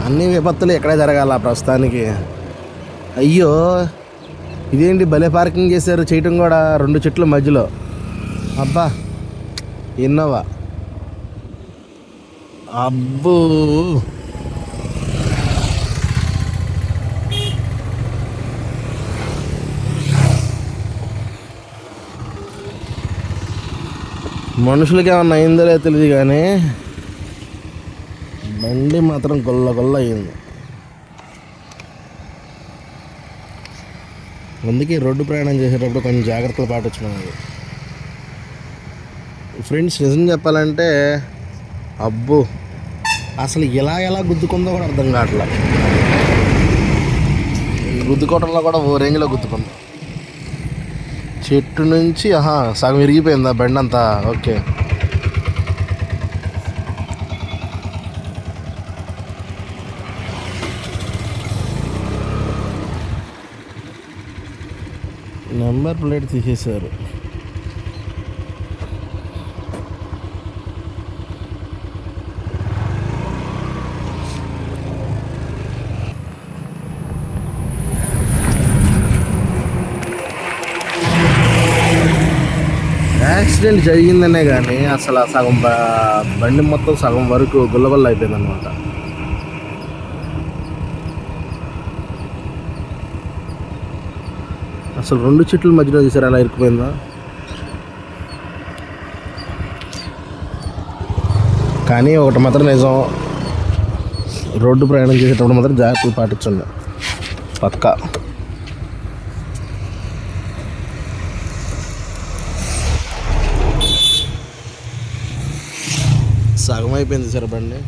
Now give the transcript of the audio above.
అన్ని విపత్తులు ఎక్కడే జరగాల ప్రస్తుతానికి. అయ్యో, ఇదేంటి భలే పార్కింగ్ చేశారు, చేయటం కూడా 2 చెట్ల మధ్యలో. అబ్బా, ఇన్నోవా. అబ్బో, మనుషులకి ఏమన్నా అయిందో లేదో తెలియదు కానీ బండి మాత్రం గొల్ల గొల్ల అయింది. అందుకే రోడ్డు ప్రయాణం చేసేటప్పుడు కొంచెం జాగ్రత్తలు పాటించుకున్నాను ఫ్రెండ్స్. నిజం చెప్పాలంటే అబ్బో, అసలు ఎలా గుద్దుకుందో కూడా అర్థం కావట్లా. గుద్దుకోవడంలో కూడా ఓ రేంజ్లో గుద్దుకుంది. చెట్టు నుంచి సగం విరిగిపోయిందా బండి అంతా. ఓకే, నెంబర్ ప్లేట్ తీసేశారు. యాక్సిడెంట్ జరిగిందనే కానీ అసలు సగం బండి మొత్తం సగం వరకు గుల్లగొల్ల అయిపోయింది అనమాట. అసలు 2 చెట్ల మధ్యలో చూసారు అలా ఇరుక్కుపోయిందా. కానీ ఒకటి మాత్రం నిజం, రోడ్డు ప్రయాణం చేసేటప్పుడు మాత్రం జాగ్రత్తలు పాటించండి పక్కా. సగం అయిపోయింది సార్ బండి.